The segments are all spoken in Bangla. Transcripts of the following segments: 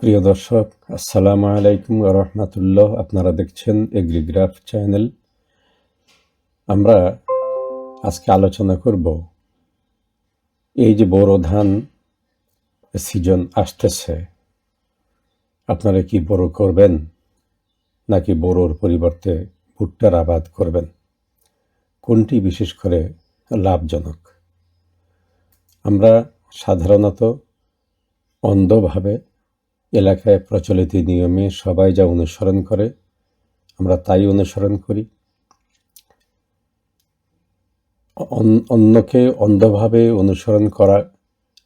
প্রিয় দর্শক, আসসালামু আলাইকুম ওয়া রাহমাতুল্লাহ। আপনারা দেখছেন এগ্রিগ্রাফ চ্যানেল। আমরা আজকে আলোচনা করব এই যে বোরো ধান সিজন আসতেছে, আপনারা কি বোরো করবেন নাকি বোরোর পরিবর্তে ভুট্টার আবাদ করবেন? কোনটি বিশেষ করে লাভজনক? আমরা সাধারণত অন্ধভাবে এলাকায় প্রচলিত নিয়মে সবাই যা অনুসরণ করে আমরা তাই অনুসরণ করি। অন্যকে অন্ধভাবে অনুসরণ করা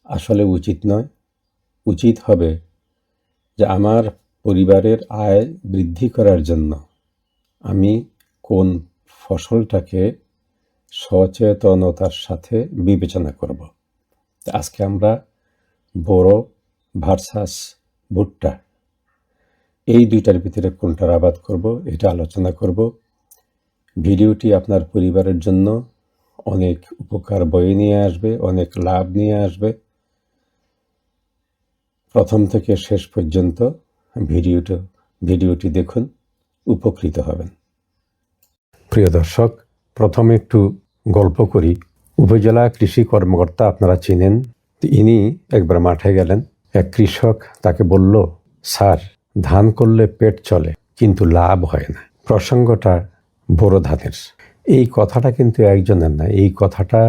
আসলে উচিত নয়। উচিত হবে যে আমার পরিবারের আয় বৃদ্ধি করার জন্য আমি কোন ফসলটাকে সচেতনতার সাথে বিবেচনা করব। আজকে আমরা বোরো ভার্সাস ভুট্টা এই দুইটার ভিতরে কোনটার আবাদ করব এটা আলোচনা করব। ভিডিওটি আপনার পরিবারের জন্য অনেক উপকার বয়ে নিয়ে আসবে, অনেক লাভ নিয়ে আসবে। প্রথম থেকে শেষ পর্যন্ত ভিডিওটি দেখুন, উপকৃত হবেন। প্রিয় দর্শক, প্রথমে একটু গল্প করি। উপজেলা কৃষি কর্মকর্তা আপনারা চিনেন, ইনি একবার মাঠে গেলেন। এক কৃষক তাকে বলল, স্যার, ধান করলে পেট চলে কিন্তু লাভ হয় না। প্রসঙ্গটা বোরো ধানের। এই কথাটা কিন্তু একজনের না, এই কথাটা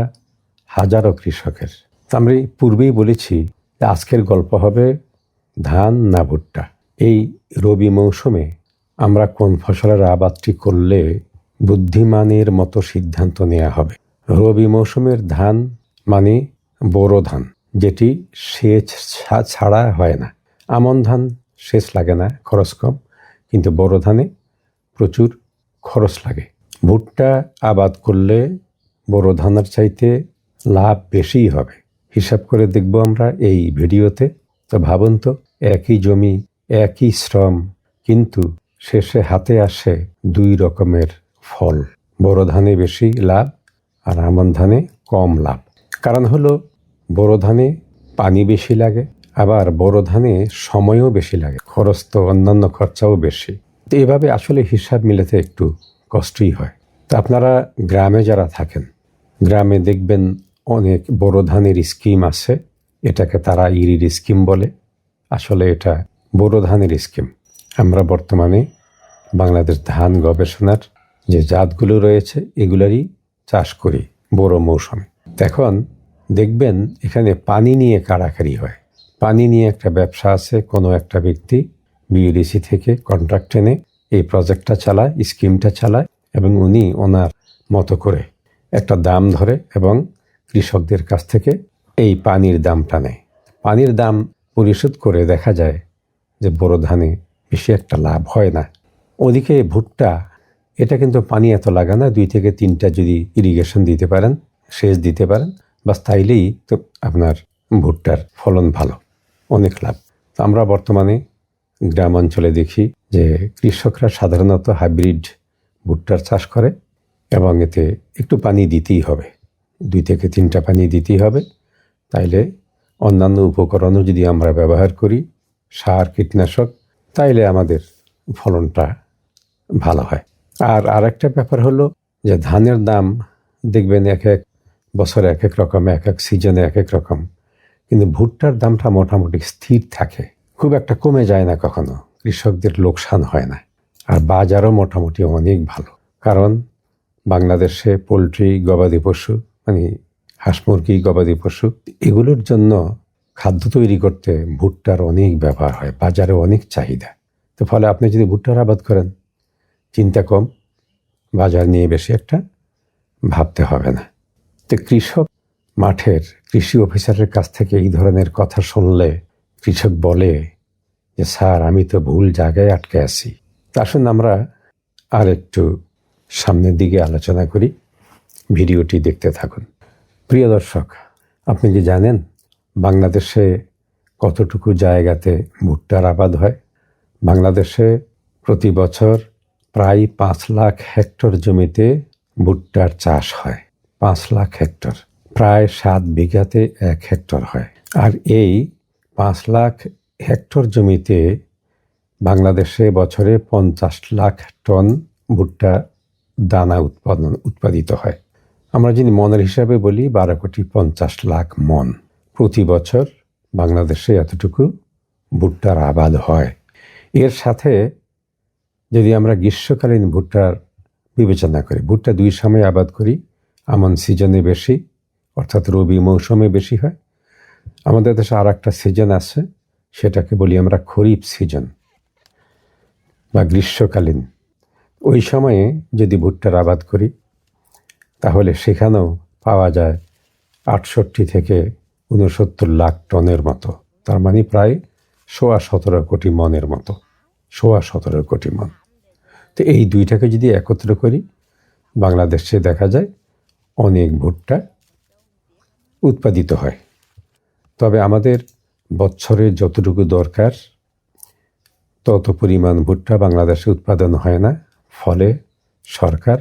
হাজারো কৃষকের। আমরা পূর্বেই বলেছি আজকের গল্প হবে ধান না ভুট্টা। এই রবি মৌসুমে আমরা কোন ফসলের আবাদটি করলে বুদ্ধিমানের মতো সিদ্ধান্ত নেওয়া হবে। রবি মৌসুমের ধান মানে বোরো ধান, যেটি সেচ ছাড়া হয় না। আমন ধান সেচ লাগে না, খরচ কম, কিন্তু বোরো ধানে প্রচুর খরচ লাগে। ভুট্টা আবাদ করলে বোরো ধানের চাইতে লাভ বেশিই হবে। হিসাব করে দেখব আমরা এই ভিডিওতে। তো ভাবুন তো, একই জমি, একই শ্রম, কিন্তু শেষে হাতে আসে দুই রকমের ফল। বোরো ধানে বেশি লাভ আর আমন ধানে কম লাভ। কারণ হলো বোরো ধানে পানি বেশি লাগে, আবার বোরো ধানে সময়ও বেশি লাগে, খরচ তো অন্যান্য খরচাও বেশি। তো এভাবে আসলে হিসাব মিলাতে একটু কষ্টই হয়। তো আপনারা গ্রামে যারা থাকেন, গ্রামে দেখবেন অনেক বোরো ধানের স্কিম আছে। এটাকে তারা ইরির স্কিম বলে, আসলে এটা বোরো ধানের স্কিম। আমরা বর্তমানে বাংলাদেশ ধান গবেষণার যে জাতগুলো রয়েছে এগুলারই চাষ করি বোরো মৌসুমে। এখন দেখবেন এখানে পানি নিয়ে কাড়াকাড়ি হয়। পানি নিয়ে একটা ব্যবসা আছে, কোনো একটা ব্যক্তি বিইডিসি থেকে কন্ট্রাক্ট এনে এই প্রজেক্টটা চালায়, স্কিমটা চালায়, এবং উনি ওনার মতো করে একটা দাম ধরে এবং কৃষকদের কাছ থেকে এই পানির দামটা নেয়। পানির দাম পরিশোধ করে দেখা যায় যে বোরো ধানে বেশি একটা লাভ হয় না। ওদিকে ভুট্টা, এটা কিন্তু পানি এত লাগে না, 2 থেকে 3টা যদি ইরিগেশন দিতে পারেন, সেচ দিতে পারেন, বাস তাইলেই তো আপনার ভুট্টার ফলন ভালো, অনেক লাভ। তো আমরা বর্তমানে গ্রাম অঞ্চলে দেখি যে কৃষকরা সাধারণত হাইব্রিড ভুট্টার চাষ করে এবং এতে একটু পানি দিতেই হবে, 2 থেকে 3টা পানি দিতেই হবে। তাইলে অন্যান্য উপকরণও যদি আমরা ব্যবহার করি, সার, কীটনাশক, তাইলে আমাদের ফলনটা ভালো হয়। আর আরেকটা ব্যাপার হলো যে ধানের দাম দেখবেন এক এক বছরে এক এক রকম, এক এক সিজনে এক এক রকম, কিন্তু ভুট্টার দামটা মোটামুটি স্থির থাকে, খুব একটা কমে যায় না কখনো, কৃষকদের লোকসান হয় না। আর বাজারও মোটামুটি অনেক ভালো, কারণ বাংলাদেশে পোলট্রি, গবাদি পশু, মানে হাঁস মুরগি, গবাদি পশু, এগুলোর জন্য খাদ্য তৈরি করতে ভুট্টার অনেক ব্যবহার হয়, বাজারে অনেক চাহিদা। তো ফলে আপনি যদি ভুট্টার আবাদ করেন, চিন্তা কম, বাজার নিয়ে বেশি একটা ভাবতে হবে না। তো কৃষক মাঠের কৃষি অফিসারের কাছ থেকে এই ধরনের কথা শুনলে কৃষক বলে যে, স্যার, আমি তো ভুল জায়গায় আটকে আছি। তা আসুন আমরা আর একটু সামনের দিকে আলোচনা করি, ভিডিওটি দেখতে থাকুন। প্রিয় দর্শক, আপনি কি জানেন বাংলাদেশে কতটুকু জায়গাতে ভুট্টার আবাদ হয়? বাংলাদেশে প্রতি বছর প্রায় 5 লাখ হেক্টর জমিতে ভুট্টার চাষ হয়। 5 লাখ হেক্টর, প্রায় 7 বিঘাতে 1 হেক্টর হয়। আর এই 5 লাখ হেক্টর জমিতে বাংলাদেশে বছরে 50 লাখ টন ভুট্টা দানা উৎপাদিত হয়। আমরা যদি মনের হিসাবে বলি 12,50,00,000 মন প্রতি বছর বাংলাদেশে এতটুকু ভুট্টার আবাদ হয়। এর সাথে যদি আমরা গ্রীষ্মকালীন ভুট্টার বিবেচনা করি, ভুট্টা 2 সময় আবাদ করি। আমন সিজনে বেশি, অর্থাৎ রবি মৌসুমে বেশি হয়। আমাদের দেশে আর একটা সিজন আছে, সেটাকে বলি আমরা খরিফ সিজন বা গ্রীষ্মকালীন। ওই সময়ে যদি ভুট্টার আবাদ করি তাহলে সেখানেও পাওয়া যায় 68 থেকে 69 লাখ টনের মতো, তার মানে প্রায় 17.5 কোটি মনের মতো, 17.5 কোটি মন। তো এই দুইটাকে যদি একত্র করি বাংলাদেশে দেখা যায় অনেক ভুট্টা উৎপাদিত হয়। তবে আমাদের বছরে যতটুকু দরকার তত পরিমাণ ভুট্টা বাংলাদেশে উৎপাদন হয় না। ফলে সরকার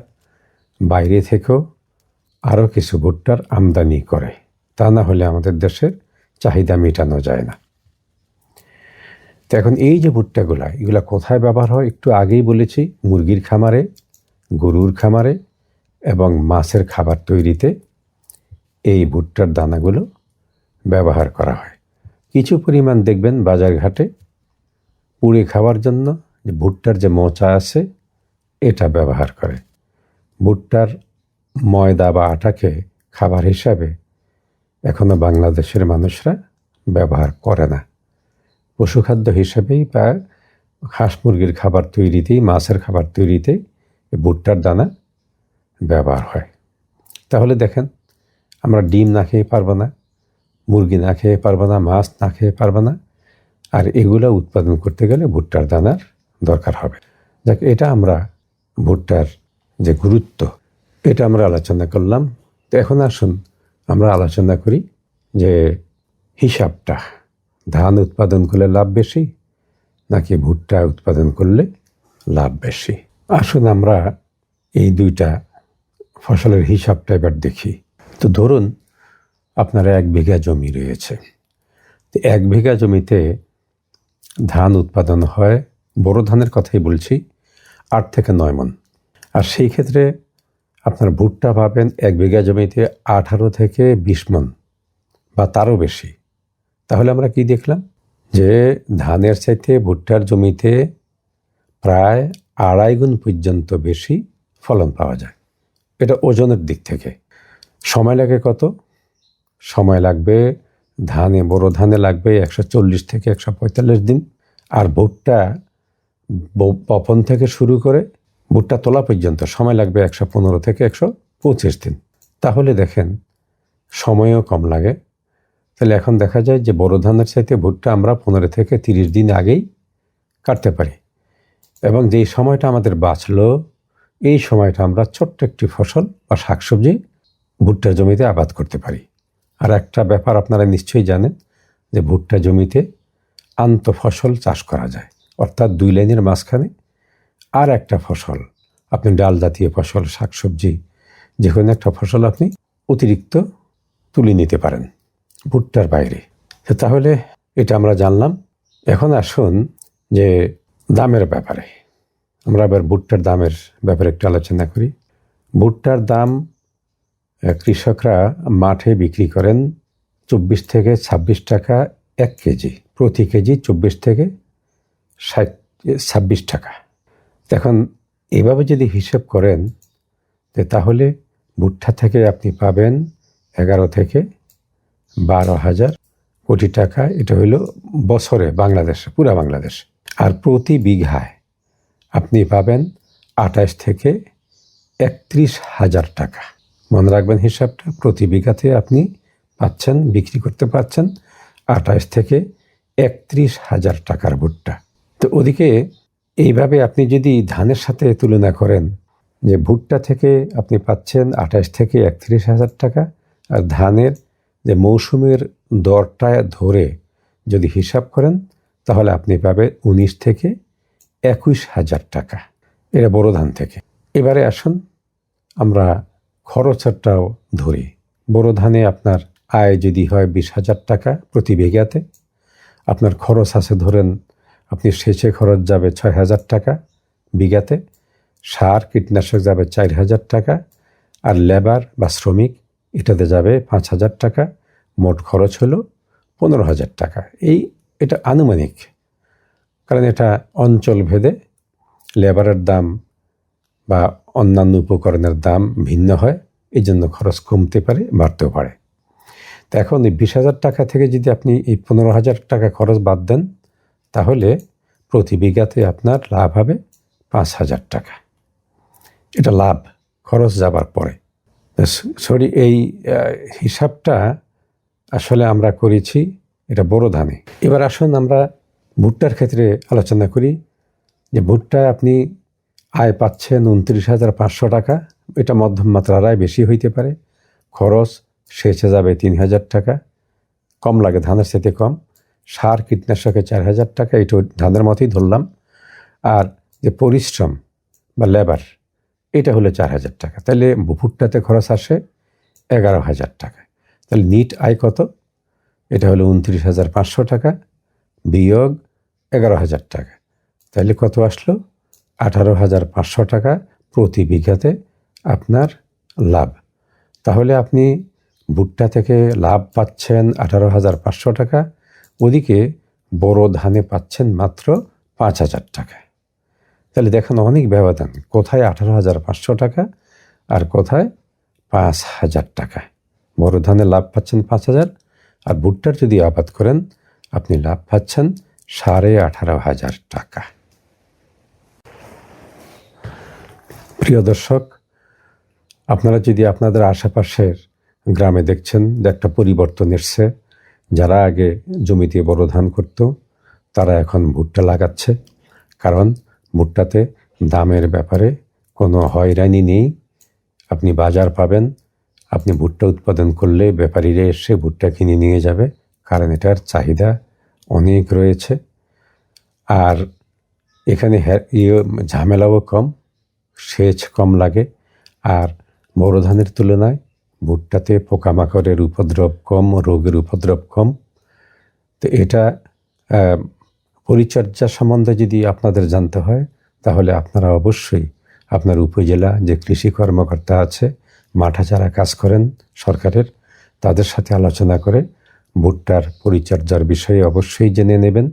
বাইরে থেকেও আরও কিছু ভুট্টার আমদানি করে, তা না হলে আমাদের দেশের চাহিদা মেটানো যায় না। তো এখন এই যে ভুট্টাগুলা, এগুলা কোথায় ব্যবহার হয় একটু আগেই বলেছি, মুরগির খামারে, গরুর খামারে এবং মাছের খাবার তৈরিতে এই ভুট্টার দানাগুলো ব্যবহার করা হয়। কিছু পরিমাণ দেখবেন বাজারঘাটে পুড়ে খাওয়ার জন্য যে ভুট্টার যে মোচা আছে এটা ব্যবহার করে। ভুট্টার ময়দা বা আটাকে খাবার হিসাবে এখনও বাংলাদেশের মানুষরা ব্যবহার করে না। পশুখাদ্য হিসেবেই বা হাঁস মুরগির খাবার তৈরিতেই, মাছের খাবার তৈরিতেই ভুট্টার দানা ব্যবহার হয়। তাহলে দেখেন, আমরা ডিম না খেয়ে পারবো না, মুরগি না খেয়ে পারবো না, মাছ না খেয়ে পারবো না, আর এগুলো উৎপাদন করতে গেলে ভুট্টার দানার দরকার হবে। যাক, এটা আমরা ভুট্টার যে গুরুত্ব এটা আমরা আলোচনা করলাম। তো এখন আসুন আমরা আলোচনা করি যে হিসাবটা, ধান উৎপাদন করলে লাভ বেশি নাকি ভুট্টা উৎপাদন করলে লাভ বেশি। আসুন আমরা এই দুইটা ফসলের হিসাবটা এবার দেখি। তো ধরুন আপনার 1 বিঘা জমি রয়েছে। তো 1 বিঘা জমিতে ধান উৎপাদন হয়, বড় ধানের কথাই বলছি, 8 থেকে 9 মণ। আর সেই ক্ষেত্রে আপনার ভুট্টা পাবেন 1 বিঘা জমিতে 18 থেকে 20 মণ বা তারও বেশি। তাহলে আমরা কি দেখলাম যে ধানের চাইতে ভুট্টার জমিতে প্রায় 2.5 গুণ পর্যন্ত বেশি ফলন পাওয়া যায়। এটা ওজনের দিক থেকে। সময় লাগে কত? সময় লাগবে বড় ধানে লাগবে 140 থেকে 145 দিন। আর ভুট্টা বপন থেকে শুরু করে ভুট্টা তোলা পর্যন্ত সময় লাগবে 115 থেকে 125 দিন। তাহলে দেখেন সময়ও কম লাগে। তাহলে এখন দেখা যায় যে বড় ধানের চাইতে ভুট্টা আমরা 15 থেকে 30 দিন আগেই কাটতে পারি, এবং যেই সময়টা আমাদের বাঁচলো এই সময়টা আমরা ছোট্ট একটি ফসল বা শাকসবজি ভুট্টার জমিতে আবাদ করতে পারি। আর একটা ব্যাপার আপনারা নিশ্চয়ই জানেন যে ভুট্টা জমিতে আন্তঃফসল চাষ করা যায়, অর্থাৎ 2 লাইনের মাঝখানে আর একটা ফসল, আপনি ডাল জাতীয় ফসল, শাকসবজি, যে কোনো একটা ফসল আপনি অতিরিক্ত তুলে নিতে পারেন ভুট্টার বাইরে। তাহলে এটা আমরা জানলাম। এখন আসুন যে দামের ব্যাপারে, আমরা আবার ভুট্টার দামের ব্যাপারে একটু আলোচনা করি। ভুট্টার দাম কৃষকরা মাঠে বিক্রি করেন 24 থেকে 26 টাকা 1 কেজি, প্রতি কেজি 24 থেকে 26 টাকা। এখন এভাবে যদি হিসেব করেন তাহলে ভুট্টা থেকে আপনি পাবেন 11 থেকে 12,000 কোটি টাকা। এটা হইল বছরে বাংলাদেশে, পুরা বাংলাদেশ। আর প্রতি বিঘায় আপনি পাবেন 28 থেকে 31,000 টাকা। মনে রাখবেন হিসাবটা, প্রতি বিঘাতে আপনি পাচ্ছেন, বিক্রি করতে পারছেন 28 থেকে 31,000 টাকার ভুট্টা। তো ওদিকে এইভাবে আপনি যদি ধানের সাথে তুলনা করেন যে ভুট্টা থেকে আপনি পাচ্ছেন 28 থেকে 31,000 টাকা, আর ধানের যে মৌসুমের দরটা ধরে যদি হিসাব করেন তাহলে আপনি পাবেন 19 থেকে 21,000 টাকা। এটা বড় ধান থেকে। এবারে আসুন আমরা খরচটাও ধরি। বড় ধানে আপনার আয় যদি হয় 20,000 টাকা প্রতি বিঘাতে, আপনার খরচ আছে, ধরেন আপনি সেচে খরচ যাবে 6,000 টাকা বিঘাতে, সার কীটনাশক যাবে 4,000 টাকা, আর লেবার বা শ্রমিক এটাতে যাবে 5,000 টাকা, মোট খরচ হলো 15,000 টাকা। এটা আনুমানিক, কারণ এটা অঞ্চল ভেদে লেবারের দাম বা অন্যান্য উপকরণের দাম ভিন্ন হয়, এই জন্য খরচ কমতে পারে, বাড়তেও পারে। তো এখন এই 20,000 টাকা থেকে যদি আপনি এই 15,000 টাকা খরচ বাদ দেন, তাহলে প্রতি বিঘাতে আপনার লাভ হবে 5,000 টাকা। এটা লাভ খরচ যাবার পরে। এই হিসাবটা আসলে আমরা করেছি এটা বোরো ধানে। এবার আসুন আমরা ভুট্টার ক্ষেত্রে আলোচনা করি, যে ভুট্টা আপনি আয় পাচ্ছেন 29,500 টাকা, এটা মধ্যম মাত্রার আয়, বেশি হইতে পারে। খরচ সেচে যাবে 3,000 টাকা, কম লাগে, ধানের সাথে কম। সার কীটনাশকে 4,000 টাকা, এটা ধানের মতোই ধরলাম। আর যে পরিশ্রম বা লেবার, এটা হলো 4,000 টাকা। তাহলে ভুট্টাতে খরচ আসে 11,000 টাকা। তাহলে নিট আয় কত? এটা হলো 29,500 টাকা বিয়োগ 11,000 টাকা। তাহলে কত আসলো? 18,500 টাকা প্রতি বিঘাতে আপনার লাভ। তাহলে আপনি ভুট্টা থেকে লাভ পাচ্ছেন 18,500 টাকা, ওদিকে বোরো ধানে পাচ্ছেন মাত্র 5,000 টাকা। তাহলে দেখেন অনেক ব্যবধান, কোথায় 18,500 টাকা আর কোথায় 5,000 টাকা। বোরো ধানে লাভ পাচ্ছেন 5,000, আর ভুট্টার যদি আবাদ করেন আপনি লাভ পাচ্ছেন 18,500 টাকা। প্রিয় দর্শক, আপনারা যদি আপনাদের আশেপাশের গ্রামে দেখছেন যে একটা পরিবর্তন এসছে, যারা আগে জমিতে বোরো ধান করত তারা এখন ভুট্টা লাগাচ্ছে, কারণ ভুট্টাতে দামের ব্যাপারে কোনো হয়রানি নেই। আপনি বাজার পাবেন, আপনি ভুট্টা উৎপাদন করলে ব্যাপারীরা এসে ভুট্টা কিনে নিয়ে যাবে, কারণ এটার চাহিদা অনেক রয়েছে। আর এখানে ঝামেলাও কম, সেচ কম লাগে। আর বোরো ধানের তুলনায় ভুট্টাতে পোকামাকড়ের উপদ্রব কম, রোগের উপদ্রব কম। তো এটা পরিচর্যা সম্বন্ধে যদি আপনাদের জানতে হয়, তাহলে আপনারা অবশ্যই আপনার উপজেলা যে কৃষি কর্মকর্তা আছে, মাঠে যারা কাজ করেন সরকারের, তাদের সাথে আলোচনা করে ভুট্টার পরিচর্যার বিষয়ে অবশ্যই জেনে নেবেন।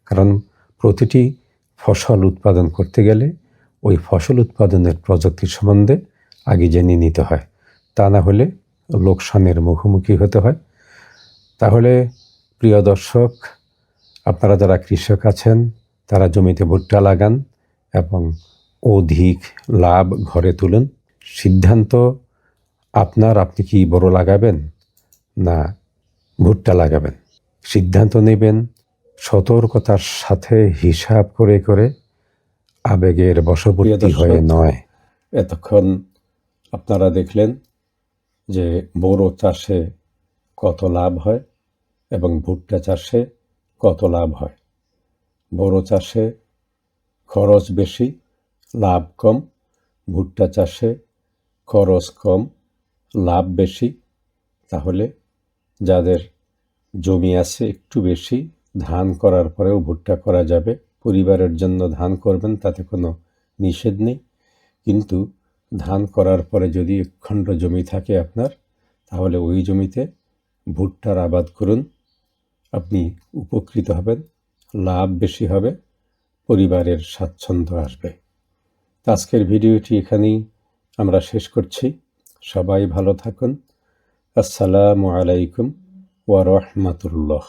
কারণ প্রতিটি ফসল উৎপাদন করতে গেলে ওই ফসল উৎপাদনের প্রযুক্তি সম্বন্ধে আগে জেনে নিতে হয়, তা না হলে লোকসানের মুখোমুখি হতে হয়। তাহলে প্রিয় দর্শক, আপনারা যারা কৃষক আছেন তারা জমিতে ভুট্টা লাগান এবং অধিক লাভ ঘরে তুলুন। সিদ্ধান্ত আপনার, আপনি কি বোরো লাগাবেন না ভুট্টা লাগাবেন। সিদ্ধান্ত নেবেন সতর্কতার সাথে, হিসাব করে করে, আবেগের বশবর্তী হয়ে নয়। এতক্ষণ আপনারা দেখলেন যে বোরো চাষে কত লাভ হয় এবং ভুট্টা চাষে কত লাভ হয়। বোরো চাষে খরচ বেশি, লাভ কম। ভুট্টা চাষে খরচ কম, লাভ বেশি। তাহলে যাদের জমি আছে একটু বেশি, ধান করার পরেও ভুট্টা করা যাবে। পরিবারের জন্য ধান করবেন, তাতে কোনো নিষেধ নেই। কিন্তু ধান করার পরে যদি একখণ্ড জমি থাকে আপনার, তাহলে ওই জমিতে ভুট্টার আবাদ করুন, আপনি উপকৃত হবেন, লাভ বেশি হবে, পরিবারের স্বাচ্ছন্দ্য আসবে। আজকের ভিডিওটি এখানেই আমরা শেষ করছি। সবাই ভালো থাকুন। আসসালামু আলাইকুম ওয়া রাহমাতুল্লাহ।